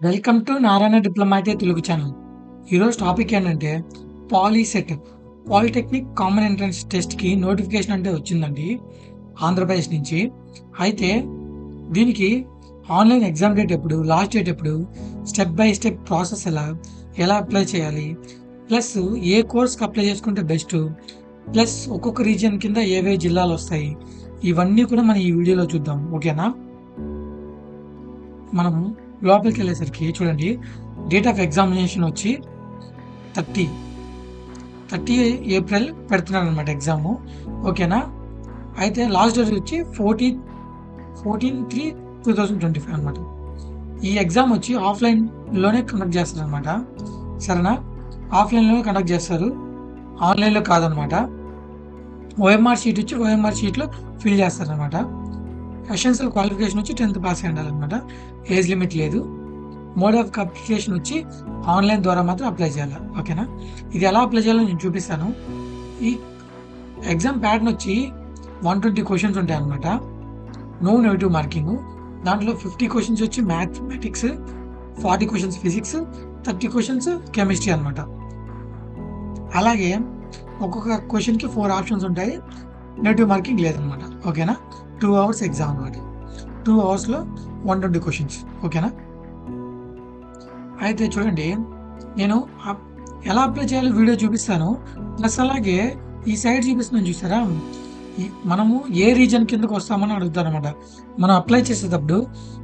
Welcome to Narayana డిప్లొమాటే Telugu channel. ఈరోజు topic ఏంటంటే పాలీసెట్ పాలిటెక్నిక్ కామన్ ఎంట్రన్స్ టెస్ట్కి నోటిఫికేషన్ అంటే వచ్చిందండి ఆంధ్రప్రదేశ్ నుంచి. అయితే దీనికి ఆన్లైన్ ఎగ్జామ్ డేట్ ఎప్పుడు, లాస్ట్ డేట్ ఎప్పుడు, స్టెప్ బై స్టెప్ ప్రాసెస్ ఎలా అప్లై చేయాలి, ప్లస్ ఏ కోర్స్కి అప్లై చేసుకుంటే బెస్ట్, ప్లస్ ఒక్కొక్క రీజియన్ కింద ఏవే జిల్లాలు వస్తాయి, ఇవన్నీ కూడా మనం ఈ వీడియోలో చూద్దాం. ఓకేనా? మనము లోపలికి వెళ్ళేసరికి చూడండి, డేట్ ఆఫ్ ఎగ్జామినేషన్ వచ్చి 30 ఏప్రిల్ పెడుతున్నారు అనమాట ఎగ్జాము. ఓకేనా? అయితే లాస్ట్ డేట్ వచ్చి 14/3/2025 అనమాట. ఈ ఎగ్జామ్ వచ్చి ఆఫ్లైన్లోనే కండక్ట్ చేస్తారు అనమాట. సరేనా? ఆఫ్లైన్లోనే కండక్ట్ చేస్తారు, ఆన్లైన్లో కాదనమాట. ఓఎంఆర్ షీట్ వచ్చి ఓఎంఆర్ షీట్లో ఫిల్ చేస్తారనమాట. ఎసెన్షియల్ క్వాలిఫికేషన్ వచ్చి 10th పాస్ అయి ఉండాలన్నమాట. ఏజ్ లిమిట్ లేదు. మోడ్ ఆఫ్ అప్లికేషన్ వచ్చి ఆన్లైన్ ద్వారా మాత్రం అప్లై చేయాలి. ఓకేనా? ఇది ఎలా అప్లై చేయాలో నేను చూపిస్తాను. ఈ ఎగ్జామ్ ప్యాటర్న్ వచ్చి 120 క్వశ్చన్స్ ఉంటాయి అన్నమాట. No negative marking. దాంట్లో 50 క్వశ్చన్స్ వచ్చి mathematics, 40 questions physics, 30 questions chemistry అనమాట. అలాగే ఒక్కొక్క క్వశ్చన్కి 4 ఆప్షన్స్ ఉంటాయి. నెగిటివ్ మార్కింగ్ లేదనమాట. ఓకేనా? 2 hours ఎగ్జామ్ అనమాట. 2 hours 120 క్వశ్చన్స్. ఓకేనా? అయితే చూడండి, నేను ఎలా అప్లై చేయాలో వీడియో చూపిస్తాను. ప్లస్ అలాగే ఈ సైడ్ చూపిస్తున్నాను చూసారా, మనము ఏ రీజన్ కిందకు వస్తామని అడుగుతారు అనమాట. మనం అప్లై చేసేటప్పుడు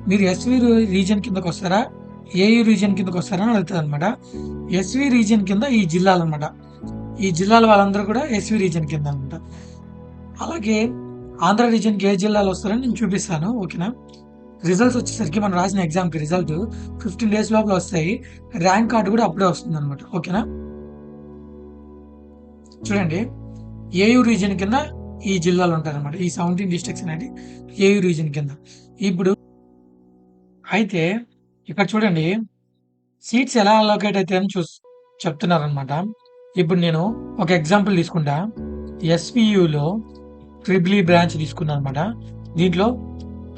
మీరు ఎస్వి రీజన్ కిందకు వస్తారా, ఏయు రీజన్ కిందకు వస్తారా అని అడుగుతుంది అనమాట. ఎస్వి రీజన్ కింద ఈ జిల్లాలు అనమాట. ఈ జిల్లాల వాళ్ళందరూ కూడా ఎస్వి రీజన్ కింద అనమాట. అలాగే ఆంధ్ర రీజన్కి ఏ జిల్లాలు వస్తారని నేను చూపిస్తాను. ఓకేనా? రిజల్ట్స్ వచ్చేసరికి మనం రాసిన ఎగ్జామ్కి రిజల్ట్ 15 days లోపల వస్తాయి. ర్యాంక్ కార్డు కూడా అప్పుడే వస్తుంది అనమాట. ఓకేనా? చూడండి, ఏయు రీజన్ కింద ఈ జిల్లాలు ఉంటాయి అనమాట. ఈ 17 districts అనేది ఏయు రీజన్ కింద. ఇప్పుడు అయితే ఇక్కడ చూడండి, సీట్స్ ఎలా అలోకేట్ అవుతాయని చెప్తున్నారనమాట. ఇప్పుడు నేను ఒక ఎగ్జాంపుల్ తీసుకుంటా. ఎస్వియులో ట్రిపుల్ ఈ బ్రాంచ్ తీసుకున్నాను అనమాట. దీంట్లో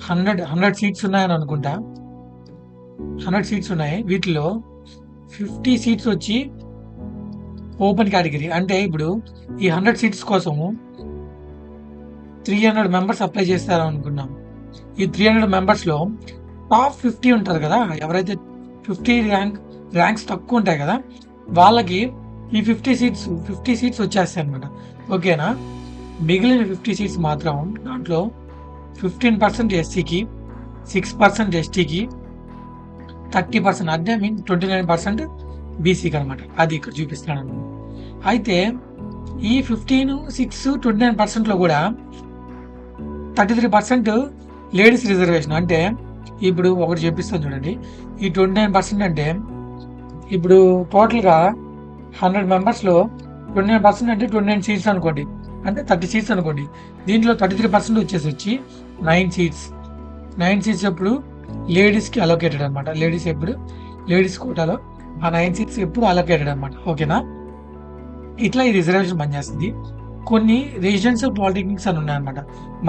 100 సీట్స్ ఉన్నాయని అనుకుంటా. 100 సీట్స్ ఉన్నాయి. వీటిలో 50 సీట్స్ వచ్చి ఓపెన్ కేటగిరీ. అంటే ఇప్పుడు ఈ 100 సీట్స్ కోసము 300 మెంబర్స్ అప్లై చేస్తారని అనుకున్నాం. ఈ 300 మెంబర్స్లో టాప్ 50 ఉంటారు కదా, ఎవరైతే 50 ర్యాంక్స్ తక్కువ ఉంటాయి కదా, వాళ్ళకి ఈ 50 సీట్స్ వచ్చేస్తాయి అనమాట. ఓకేనా? మిగిలిన 50 సీట్స్ మాత్రం దాంట్లో 15% ఎస్సీకి, 6% ఎస్టీకి, 30% అంటే 29% బీసీకి అనమాట. అది ఇక్కడ చూపిస్తున్నాను. అయితే ఈ 15, 6, 29%లో కూడా 33% లేడీస్ రిజర్వేషన్. అంటే ఇప్పుడు ఒకటి చూపిస్తాను చూడండి. ఈ 29% అంటే ఇప్పుడు టోటల్గా 100 మెంబర్స్లో 29% అంటే 29 సీట్స్ అనుకోండి, అంటే 30 సీట్స్ అనుకోండి. దీంట్లో 33% వచ్చి 9 సీట్స్ ఎప్పుడు లేడీస్కి అలోకేటెడ్ అనమాట. లేడీస్ కోటాలో ఆ 9 సీట్స్ ఎప్పుడు అలోకేటెడ్ అనమాట. ఓకేనా? ఇట్లా ఈ రిజర్వేషన్ పనిచేస్తుంది. కొన్ని రెసిడెన్షియల్ పాలిటెక్నిక్స్ అని ఉన్నాయన్నమాట,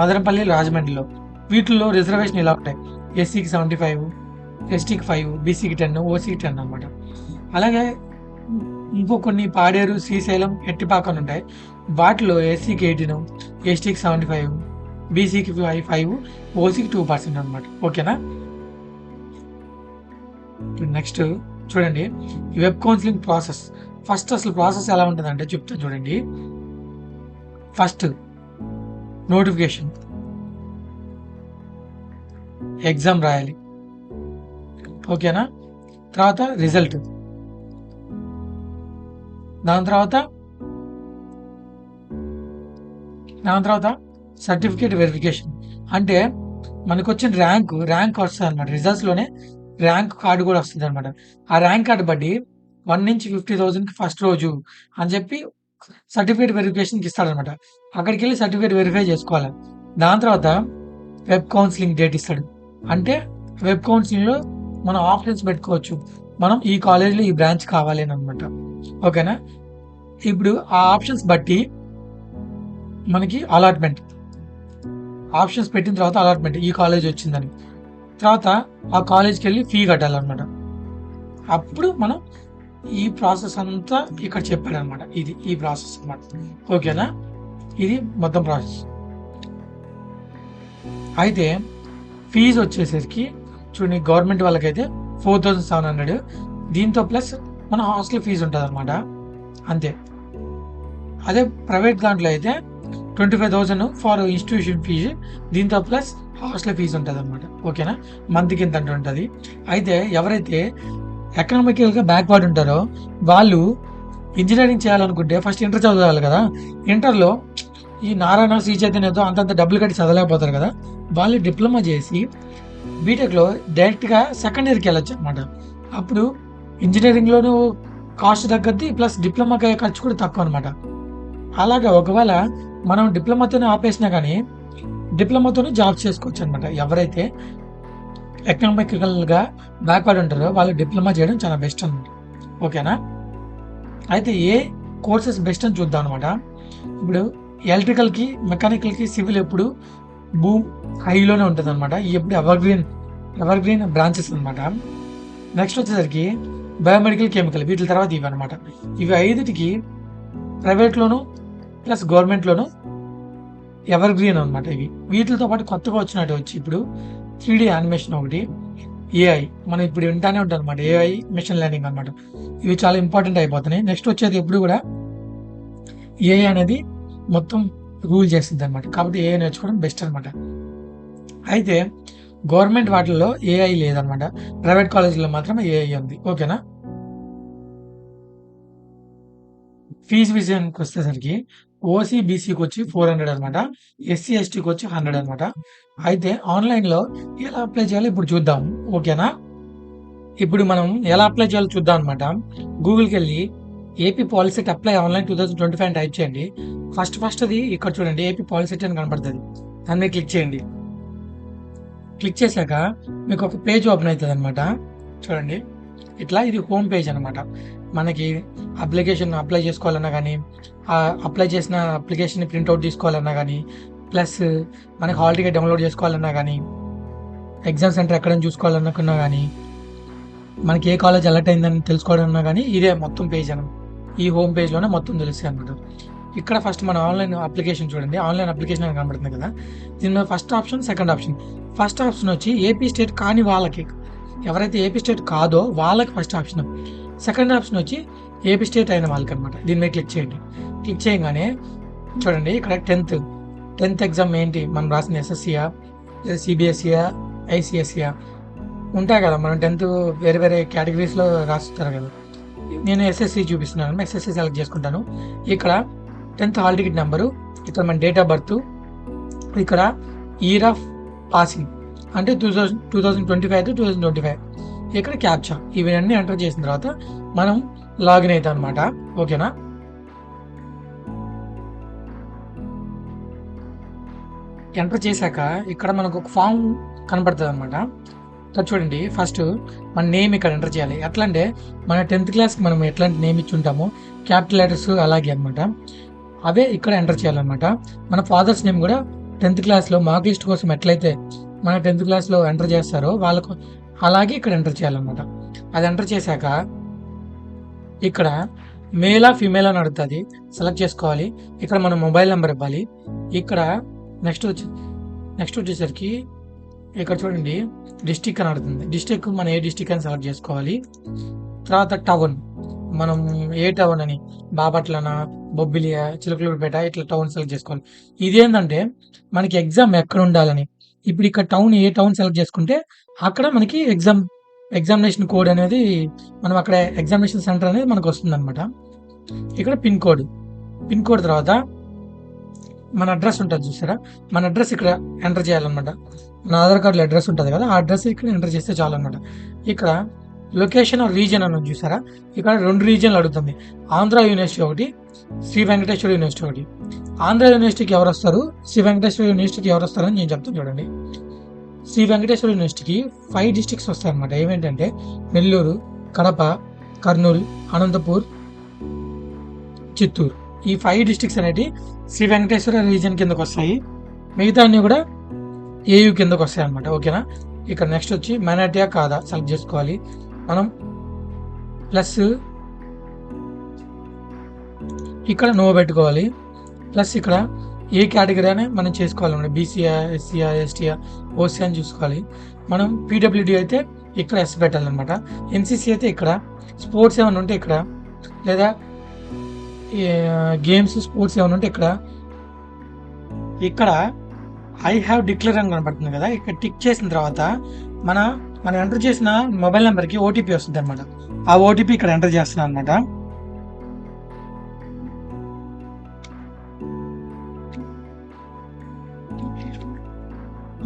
మదనపల్లి, రాజమండ్రిలో. వీటిల్లో రిజర్వేషన్ ఇలా ఉంటాయి. ఎస్సీకి 75, ఎస్టీకి 5, బీసీకి 10, ఓసీకి 10 అనమాట. అలాగే ఇంకో కొన్ని పాడేరు, శ్రీశైలం, ఎట్టిపాక అని ఉంటాయి. వాటిలో ఎస్సీకి 18, ఎస్టీకి 75, బీసీకి 5, ఓసీకి 2% అనమాట. ఓకేనా? నెక్స్ట్ చూడండి, వెబ్ కౌన్సిలింగ్ ప్రాసెస్. ఫస్ట్ అసలు ప్రాసెస్ ఎలా ఉంటుందంటే చెప్తాను చూడండి. ఫస్ట్ నోటిఫికేషన్, ఎగ్జామ్ రాయాలి. ఓకేనా? తర్వాత రిజల్ట్, దాని తర్వాత సర్టిఫికేట్ వెరిఫికేషన్. అంటే మనకు వచ్చిన ర్యాంక్ వస్తుంది అనమాట. రిజల్ట్స్లోనే ర్యాంక్ కార్డు కూడా వస్తుంది అనమాట. ఆ ర్యాంక్ కార్డు బట్టి 1 నుంచి 50,000కి ఫస్ట్ రోజు అని చెప్పి సర్టిఫికేట్ వెరిఫికేషన్కి ఇస్తాడనమాట. అక్కడికి వెళ్ళి సర్టిఫికేట్ వెరిఫై చేసుకోవాలి. దాని తర్వాత వెబ్ కౌన్సిలింగ్ డేట్ ఇస్తాడు. అంటే వెబ్ కౌన్సిలింగ్లో మనం ఆప్షన్స్ పెట్టుకోవచ్చు. మనం ఈ కాలేజ్లో ఈ బ్రాంచ్ కావాలి అని అనమాట. ఓకేనా? ఇప్పుడు ఆ ఆప్షన్స్ బట్టి మనకి అలాట్మెంట్, ఆప్షన్స్ పెట్టిన తర్వాత అలాట్మెంట్, ఈ కాలేజ్ వచ్చిందని. తర్వాత ఆ కాలేజ్కి వెళ్ళి ఫీ కట్టాలన్నమాట. అప్పుడు మనం ఈ ప్రాసెస్ అంతా ఇక్కడ చెప్పాడనమాట. ఇది ఈ ప్రాసెస్ అనమాట. ఓకేనా? ఇది మొత్తం ప్రాసెస్. అయితే ఫీజు వచ్చేసరికి చూడండి, గవర్నమెంట్ వాళ్ళకైతే 4700, దీంతో ప్లస్ మన హాస్టల్ ఫీజు ఉంటుంది అనమాట, అంతే. అదే ప్రైవేట్ దాంట్లో అయితే 25,000 ఫర్ ఇన్స్టిట్యూషన్ ఫీజు, దీంతో ప్లస్ హాస్టల్ ఫీజు ఉంటుంది అనమాట. ఓకేనా? మంత్కి ఇంత ఉంటుంది. అయితే ఎవరైతే ఎకనామికల్గా బ్యాక్వర్డ్ ఉంటారో వాళ్ళు ఇంజనీరింగ్ చేయాలనుకుంటే ఫస్ట్ ఇంటర్ చదవాలి కదా. ఇంటర్లో ఈ నారాయణ, శ్రీ చైతన్యతో అంతంత డబ్బులు కట్టి చదవలేకపోతారు కదా. వాళ్ళు డిప్లొమా చేసి బీటెక్లో డైరెక్ట్గా సెకండ్ ఇయర్కి వెళ్ళొచ్చు అనమాట. అప్పుడు ఇంజనీరింగ్లోనూ కాస్ట్ తగ్గద్ది, ప్లస్ డిప్లొమాకి ఖర్చు కూడా తక్కువ అనమాట. అలాగా ఒకవేళ మనం డిప్లొమాతోనే ఆపేసినా కానీ డిప్లొమాతోనే జాబ్ చేసుకోవచ్చు అనమాట. ఎవరైతే ఎకనామికల్గా బ్యాక్వర్డ్ ఉంటారో వాళ్ళు డిప్లొమా చేయడం చాలా బెస్ట్ అనమాట. ఓకేనా? అయితే ఏ కోర్సెస్ బెస్ట్ అని చూద్దాం అనమాట. ఇప్పుడు ఎలక్ట్రికల్కి, మెకానికల్కి, సివిల్ ఎప్పుడు బూమ్ హైలోనే ఉంటుంది అనమాట. ఎప్పుడు ఎవర్ గ్రీన్ బ్రాంచెస్ అనమాట. నెక్స్ట్ వచ్చేసరికి బయోమెడికల్, కెమికల్, వీటి తర్వాత ఇవి అనమాట. ఇవి 5టికి ప్రైవేట్లోను ప్లస్ గవర్నమెంట్లోను ఎవర్ గ్రీన్ అనమాట. ఇవి వీటితో పాటు కొత్తగా వచ్చినట్టు వచ్చి ఇప్పుడు 3D యానిమేషన్ ఒకటి, ఏఐ మనం ఇప్పుడు వింటానే ఉంటాం అనమాట. ఏఐ, మిషన్ లెర్నింగ్ అనమాట. ఇవి చాలా ఇంపార్టెంట్ అయిపోతున్నాయి. నెక్స్ట్ వచ్చేది ఎప్పుడు కూడా ఏఐ అనేది మొత్తం రూల్ చేస్తుంది అనమాట. కాబట్టి ఏఐ నేర్చుకోవడం బెస్ట్ అనమాట. అయితే గవర్నమెంట్ వాటిల్లో ఏఐ లేదనమాట, ప్రైవేట్ కాలేజీలో మాత్రమే ఏఐ ఉంది. ఓకేనా? ఫీజు విషయానికి వచ్చేసరికి ఓసీ, బీసీకి వచ్చి 400 అనమాట, ఎస్సీ, ఎస్టీకి వచ్చి 100 అనమాట. అయితే ఆన్లైన్లో ఎలా అప్లై చేయాలో ఇప్పుడు చూద్దాం. ఓకేనా? ఇప్పుడు మనం ఎలా అప్లై చేయాలో చూద్దాం అనమాట. గూగుల్కి వెళ్ళి AP POLYCET apply online 2025 type చేయండి. ఫస్ట్ అది ఇక్కడ చూడండి, ఏపీ పాలిసెట్ అని కనపడుతుంది. దాని మీద క్లిక్ చేయండి. క్లిక్ చేశాక మీకు ఒక పేజ్ ఓపెన్ అవుతుంది అనమాట. చూడండి, ఇట్లా ఇది హోమ్ పేజ్ అనమాట. మనకి అప్లికేషన్ అప్లై చేసుకోవాలన్నా కానీ, అప్లై చేసిన అప్లికేషన్ని ప్రింట్అవుట్ తీసుకోవాలన్నా కానీ, ప్లస్ మనకి హాల్ టికెట్ డౌన్లోడ్ చేసుకోవాలన్నా కానీ, ఎగ్జామ్ సెంటర్ ఎక్కడైనా చూసుకోవాలనుకున్నా కానీ, మనకి ఏ కాలేజ్ అలర్ట్ అయిందని తెలుసుకోవాలన్నా కానీ ఇదే మొత్తం పేజ్ అని, ఈ హోమ్ పేజ్లోనే మొత్తం తెలుస్తాయి అనమాట. ఇక్కడ ఫస్ట్ మన ఆన్లైన్ అప్లికేషన్ చూడండి, ఆన్లైన్ అప్లికేషన్ అని కనబడుతుంది కదా. దీనిలో first option, second option. First option వచ్చి ఏపీ స్టేట్ కాని వాళ్ళకి, ఎవరైతే ఏపీ స్టేట్ కాదో వాళ్ళకి ఫస్ట్ ఆప్షన్. సెకండ్ ఆప్షన్ వచ్చి ఏపీ స్టేట్ అయిన వాళ్ళకి అనమాట. దీని మీద క్లిక్ చేయండి. క్లిక్ చేయగానే చూడండి, ఇక్కడ 10th ఎగ్జామ్ ఏంటి మనం రాసిన, ఎస్ఎస్సియా, సిబిఎస్సియా, ఐసిఎస్సియా ఉంటాయి కదా. మనం 10th వేరే వేరే కేటగిరీస్లో రాస్తారు కదా. నేను ఎస్ఎస్సి చూపిస్తున్నాను, ఎస్ఎస్సి సెలెక్ట్ చేసుకుంటాను. ఇక్కడ 10th హాల్ టికెట్ నెంబరు, ఇక్కడ మన డేట్ ఆఫ్ బర్త్, ఇక్కడ ఇయర్ ఆఫ్ పాసింగ్ అంటే 2025 to 2025, ఇక్కడ క్యాప్చా, ఇవన్నీ ఎంటర్ చేసిన తర్వాత మనం లాగిన్ అవుతాం అనమాట. ఓకేనా? ఎంటర్ చేశాక ఇక్కడ మనకు ఒక ఫామ్ కనపడుతుంది అనమాట. ఇక్కడ చూడండి, ఫస్ట్ మన నేమ్ ఇక్కడ ఎంటర్ చేయాలి. ఎట్లా అంటే మన 10th క్లాస్కి మనం ఎట్లాంటి నేమ్ ఇచ్చి ఉంటామో, క్యాపిటల్ లెటర్స్ అలాగే అనమాట, అవే ఇక్కడ ఎంటర్ చేయాలన్నమాట. మన ఫాదర్స్ నేమ్ కూడా 10th క్లాస్లో మార్క్ లిస్ట్ కోసం ఎట్లయితే మన 10th క్లాస్లో ఎంటర్ చేస్తారో వాళ్ళకు అలాగే ఇక్కడ ఎంటర్ చేయాలన్నమాట. అది ఎంటర్ చేశాక ఇక్కడ మేలా ఫీమేల్ అని అడుగుతుంది, సెలెక్ట్ చేసుకోవాలి. ఇక్కడ మన మొబైల్ నెంబర్ ఇవ్వాలి. ఇక్కడ నెక్స్ట్ వచ్చేసరికి ఇక్కడ చూడండి, డిస్టిక్ అని అడుగుతుంది. డిస్టిక్ మనం ఏ డిస్టిక్ అని సెలెక్ట్ చేసుకోవాలి. తర్వాత టౌన్, మనం ఏ టౌన్ అని, బాపట్లనా, బొబ్బిలియా, చిలకలూరుపేట, ఇట్లా టౌన్ సెలెక్ట్ చేసుకోవాలి. ఇదేంటంటే మనకి ఎగ్జామ్ ఎక్కడ ఉండాలని. ఇప్పుడు ఇక్కడ టౌన్, ఏ టౌన్ సెలెక్ట్ చేసుకుంటే అక్కడ మనకి ఎగ్జామినేషన్ కోడ్ అనేది, మనం అక్కడ ఎగ్జామినేషన్ సెంటర్ అనేది మనకు వస్తుంది అనమాట. ఇక్కడ పిన్ కోడ్ తర్వాత మన అడ్రస్ ఉంటుంది చూసారా, మన అడ్రస్ ఇక్కడ ఎంటర్ చేయాలన్నమాట. మన ఆధార్ కార్డులో అడ్రస్ ఉంటుంది కదా, ఆ అడ్రస్ ఇక్కడ ఎంటర్ చేస్తే చాలు అనమాట. ఇక్కడ లొకేషన్ ఆర్ రీజియన్ అని చూసారా, ఇక్కడ 2 రీజియన్లు అడుగుతుంది. ఆంధ్ర యూనివర్సిటీ ఒకటి, శ్రీ వెంకటేశ్వర యూనివర్సిటీ ఒకటి. ఆంధ్ర యూనివర్సిటీకి ఎవరు వస్తారు, శ్రీ వెంకటేశ్వర యూనివర్సిటీకి ఎవరు వస్తారని నేను చెప్తాను చూడండి. శ్రీ వెంకటేశ్వర యూనివర్సిటీకి 5 డిస్ట్రిక్ట్స్ వస్తాయి అనమాట. ఏమేంటంటే నెల్లూరు, కడప, కర్నూలు, అనంతపూర్, చిత్తూరు. ఈ 5 డిస్ట్రిక్ట్స్ అనేవి శ్రీ వెంకటేశ్వర రీజియన్ కిందకు వస్తాయి. మిగతా అన్ని కూడా ఏయూ కిందకు వస్తాయి అనమాట. ఓకేనా? ఇక్కడ నెక్స్ట్ వచ్చి మైనారిటీయా కాదా సెలెక్ట్ చేసుకోవాలి. మనం ప్లస్ ఇక్కడ నో పెట్టుకోవాలి. ప్లస్ ఇక్కడ ఏ కేటగిరీ అని మనం చేసుకోవాలన్నమాట. బీసీఆ, ఎస్సీఆ, ఎస్టీఆ, ఓసీ అని చూసుకోవాలి. మనం పీడబ్ల్యూడీ అయితే ఇక్కడ ఎస్ పెట్టాలన్నమాట. ఎన్సీసీ అయితే ఇక్కడ, స్పోర్ట్స్ ఏమైనా ఉంటే ఇక్కడ, లేదా గేమ్స్ స్పోర్ట్స్ ఏమైనా ఉంటే ఇక్కడ. ఇక్కడ ఐ హ్యావ్ డిక్లేర్ అని కనబడుతుంది కదా, ఇక్కడ టిక్ చేసిన తర్వాత మనం ఎంటర్ చేసిన మొబైల్ నెంబర్కి ఓటీపీ వస్తుంది అనమాట. ఆ ఓటీపీ ఇక్కడ ఎంటర్ చేస్తున్నాను అనమాట.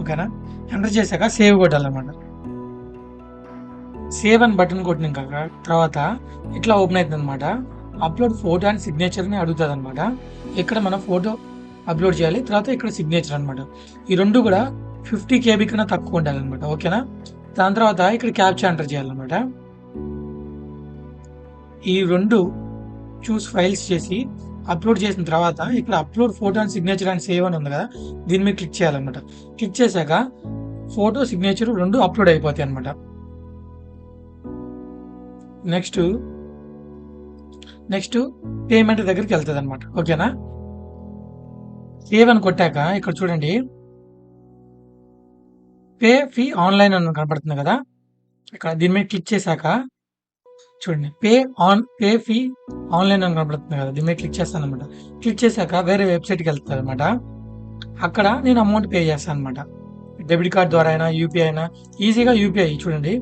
ఓకేనా, ఎంటర్ చేశాక సేవ్ కొట్టాలన్నమాట. సేవ్ అని బటన్ కొట్టిన తర్వాత ఇట్లా ఓపెన్ అవుతుంది అనమాట. అప్లోడ్ ఫోటో అండ్ సిగ్నేచర్ని అడుగుతుంది అనమాట. ఇక్కడ మనం ఫోటో అప్లోడ్ చేయాలి, తర్వాత ఇక్కడ సిగ్నేచర్ అనమాట. ఈ రెండు కూడా 50 KB కన్నా తక్కువ ఉండాలన్నమాట. ఓకేనా, దాని తర్వాత ఇక్కడ క్యాప్చా ఎంటర్ చేయాలన్నమాట. ఈ రెండు చూస్ ఫైల్స్ చేసి అప్లోడ్ చేసిన తర్వాత ఇక్కడ upload photo and signature and save అని ఉంది కదా, దీని మీద క్లిక్ చేయాలన్నమాట. క్లిక్ చేశాక ఫోటో సిగ్నేచర్ రెండు అప్లోడ్ అయిపోతాయి అనమాట. నెక్స్ట్ పేమెంట్ దగ్గరికి వెళ్తుంది అనమాట. ఓకేనా, సేవ్ అని కొట్టాక ఇక్కడ చూడండి, పే ఫీ ఆన్లైన్ అని కనబడుతుంది కదా, ఇక్కడ దీని మీద క్లిక్ చేశాక చూడండి, పే ఫీ ఆన్లైన్ అని కనబడుతుంది కదా, దీని మీద క్లిక్ చేస్తాను అనమాట. క్లిక్ చేశాక వేరే వెబ్సైట్కి వెళ్తుంది అనమాట. అక్కడ నేను అమౌంట్ పే చేస్తాను అనమాట. డెబిట్ కార్డ్ ద్వారా అయినా, యూపీఐ అయినా. ఈజీగా యూపీఐ చూడండి,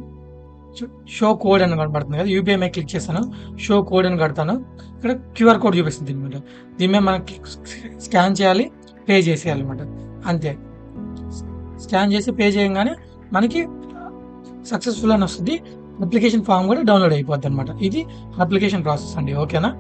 షో కోడ్ అని కనబడుతుంది కదా, యూపీఐ మీద క్లిక్ చేస్తాను, షో కోడ్ అని కడతాను. ఇక్కడ క్యూఆర్ కోడ్ చూపిస్తుంది దీని మీద. దీని మీద మనం స్కాన్ చేయాలి, పే చేసేయాలి అనమాట. అంతే, స్కాన్ చేసి పే చేయగానే మనకి సక్సెస్ఫుల్ అని వస్తుంది. అప్లికేషన్ ఫామ్ కూడా డౌన్లోడ్ అయిపోద్ది అనమాట. ఇది అప్లికేషన్ ప్రాసెస్ అండి. ఓకేనా.